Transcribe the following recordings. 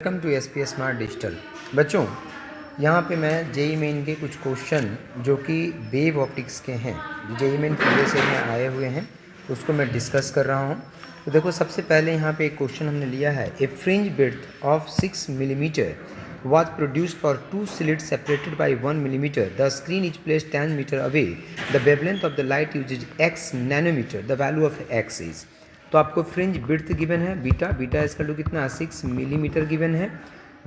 Welcome to S smart digital. बच्चों, यहाँ पे मैं जेई मेन के कुछ क्वेश्चन जो कि वेव ऑप्टिक्स के हैं, जेई मेन प्रीवियस ईयर में आए हुए हैं, उसको मैं डिस्कस कर रहा हूँ। तो देखो, सबसे पहले यहाँ पे एक क्वेश्चन हमने लिया है। A fringe width of 6 millimetre was produced for two slits separated by 1 millimeter. The screen is placed 10 meter away. The wavelength of the light uses x nanometer. The value of x is, तो आपको fringe width given है beta इसका to कितना 6 millimetre given है।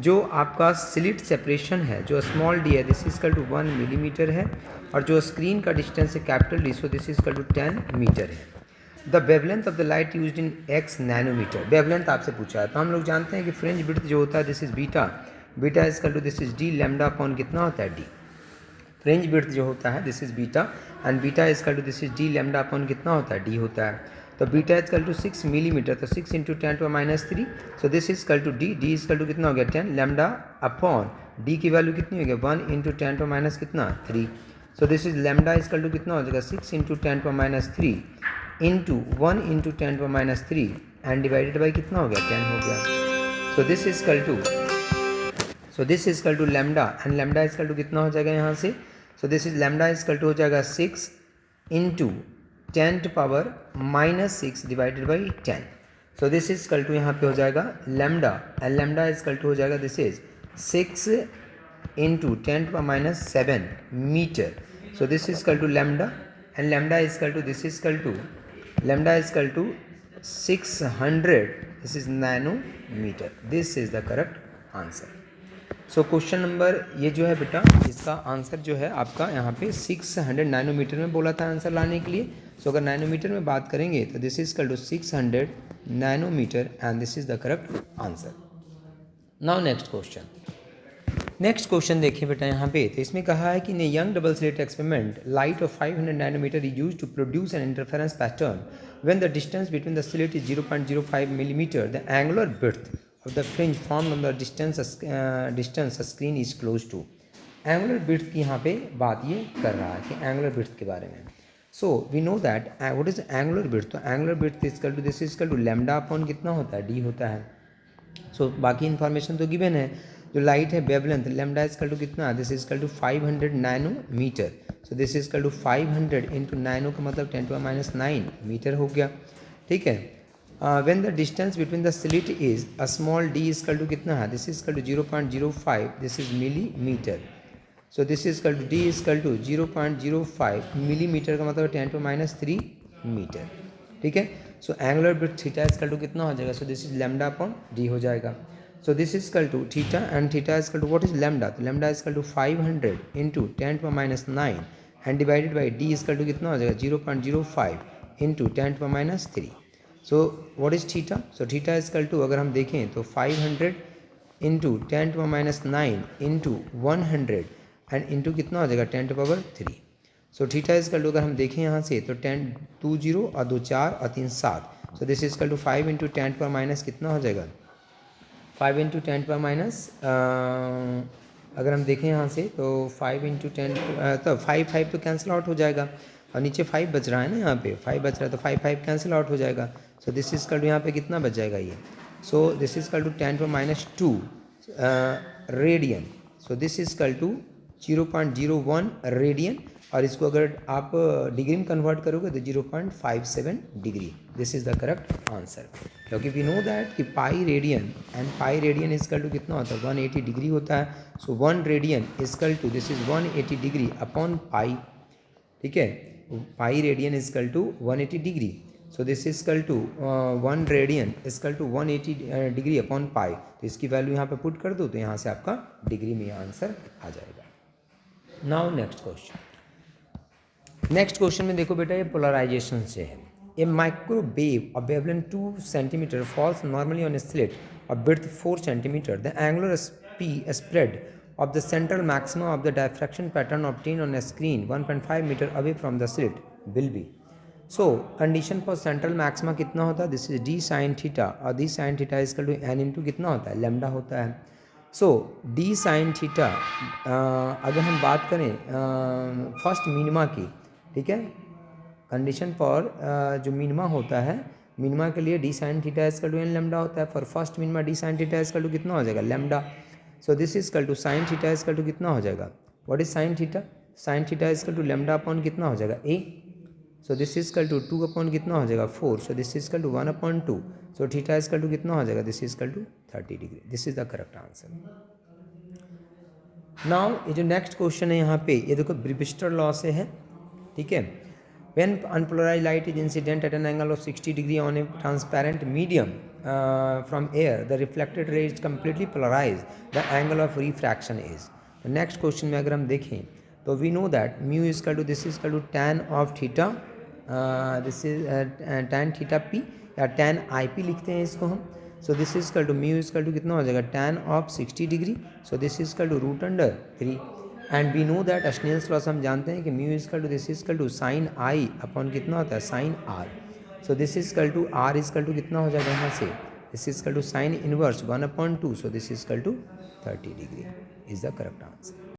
जो आपका slit separation है, जो स्मॉल डी है, this is equal to 1 millimetre है। और जो स्क्रीन का डिस्टेंस है capital D, so this is equal to 10 metre है। The wavelength of the light used in X nanometre. Wavelength आपसे पूछा है, तो हम लोग जानते हैं कि फ्रिंज विड्थ जो होता है this is beta is equal to this is D lambda upon कितना होता है डी। फ्रिंज विड्थ जो होता है this is beta and beta is equal to this is D lambda upon कितना होता है डी होता है। तो beta is equal to 6 millimetre, तो 6 into 10⁻³ so this is equal to D is equal to कितना हो गया 10 लैम्डा अपॉन डी की वैल्यू कितनी हो गया 1 into 10⁻³ so this is lambda is equal to कितना हो जाएगा 6 into 10⁻³ into 1 into 10⁻³ and divided by कितना हो गया 10 हो गया। So this is equal to lambda and lambda is equal to कितना हो जाएगा यहाँ से। So this is lambda is equal to हो जाएगा 6 into 10⁻⁻6 divided by 10। So this is equal to यहाँ पे हो जाएगा lambda and lambda is equal to हो जाएगा this is 6 into 10⁻7 metre. So this is equal to lambda and lambda is equal to this is equal to lambda is equal to 600, this is nanometre. This is the correct answer. So question number ये जो है बेटा, इसका answer जो है आपका यहाँ पे 600 नैनोमीटर में बोला था आंसर लाने के लिए। सो अगर नैनोमीटर में बात करेंगे तो this is equal to 600 nanometre and this is the correct answer. Now next question देखिए बेटा यहाँ पे, तो इसमें कहा है कि in Young double slit experiment light of 500 nanometre is used to produce an interference pattern when the distance between the slit is 0.05 millimetre. The angular width of the fringe formed on the distance a screen is close to। Angular width की यहाँ पे बात ये कर रहा है कि angular width के बारे में। So we know that what is angular width. तो angular width is equal to this is equal to lambda upon कितना होता है डी होता है। सो बाकी इन्फॉर्मेशन तो गिवन है। जो लाइट है wavelength lambda is equal to कितना, this is equal to 500 nanometre. So this is equal to 500 into nano का मतलब 10⁻⁹ मीटर हो गया। ठीक है। When the distance between the slit is a small d is equal to कितना है, this is equal to 0.05, this is millimeter। So this is equal to d is equal to 0.05 millimetre का मतलब 10⁻³ metre. ठीक है। So angular width theta is equal to कितना हो जाएगा, so this is lambda upon D हो जाएगा। So this is equal to theta and theta is equal to what is lambda, तो lambda is equal to 500 into 10⁻⁹ and divided by D is equal to कितना हो जाएगा 0.05 into 10⁻³ so what is theta. So theta is equal to अगर हम देखें तो 500 into 10⁻⁹ into 100 and into कितना हो जाएगा 10⁻³ सो थीटा इज कल टू अगर हम देखें यहाँ से तो 10 2 0 और 2 4 और 3 7। सो this is equal to 5 into 10⁻⁻ कितना हो जाएगा 5 इंटू 10⁻⁻, अगर हम देखें यहाँ से तो 5 इंटू 10 तो 5 तो कैंसिल आउट हो जाएगा और नीचे 5 बच रहा है ना, यहाँ पे 5 बच रहा है तो 5 कैंसिल आउट हो जाएगा। So this is equal to यहाँ पे कितना बच जाएगा ये, so this is equal to 10⁻² radian. So this is equal to 0.01 radian और इसको अगर आप डिग्री में कन्वर्ट करोगे तो 0.57 degree. This is the correct answer, क्योंकि वी नो दैट कि pi radian and pi radian is equal to कितना होता है 180 डिग्री होता है। So 1 radian is equal to this is 180 degree upon pi. ठीक है, pi radian is equal to 180 degree. So this is equal to 1 radian is equal to 180 degree upon pi. तो इसकी value यहाँ पे पुट कर दो तो यहाँ से आपका डिग्री में आंसर आ जाएगा। नाउ नेक्स्ट क्वेश्चन में देखो बेटा, ये पोलराइजेशन से है। A microwave of wavelength 2 centimetre falls normally on a slit of width 4 centimetre. The angular spread of the central maximum of the diffraction pattern obtained on a screen 1.5 meter away from the slit will be। so condition for central maxima कितना होता है, this is d sin theta और d sin theta is equal to n into कितना होता है lambda होता है। so d sin theta अगर हम बात करें फर्स्ट मिनिमा की, ठीक है, कंडीशन फॉर जो मिनिमा होता है मिनिमा के लिए D sine theta is equal to N lambda होता है. For first minima D sine theta is equal to कितना हो जाएगा lambda. So this is equal to sine theta is equal to कितना हो जाएगा. What is sine theta. Sine theta is equal to lambda upon कितना हो जाएगा ए. सो this is equal to 2 upon कितना हो जाएगा 4. सो this is equal to 1 upon 2. So theta is equal to कितना हो जाएगा. This is equal to 30 degree. This is the correct answer. Now ये जो नेक्स्ट क्वेश्चन है यहाँ पे ये देखो ब्रिबिस्टर लॉ से है. ठीक है. When unpolarized light is incident at an angle of 60 degree on a transparent medium from air, the reflected ray is completely polarized. The angle of refraction is. The next question में अगर हम देखें तो we know that mu is equal to this is equal to tan of theta. This is tan theta p या tan ip लिखते हैं इसको हम. So this is equal to mu is equal to कितना हो जाएगा tan of 60 degree. So this is equal to root under 3. And we know that Snell's law से हम जानते हैं कि mu is equal to this is equal to sine i upon कितना होता है sine r. So this is equal to r is equal to कितना हो जाएगा यहाँ से. This is equal to sine inverse 1 upon 2. So this is equal to 30 degree is the correct answer.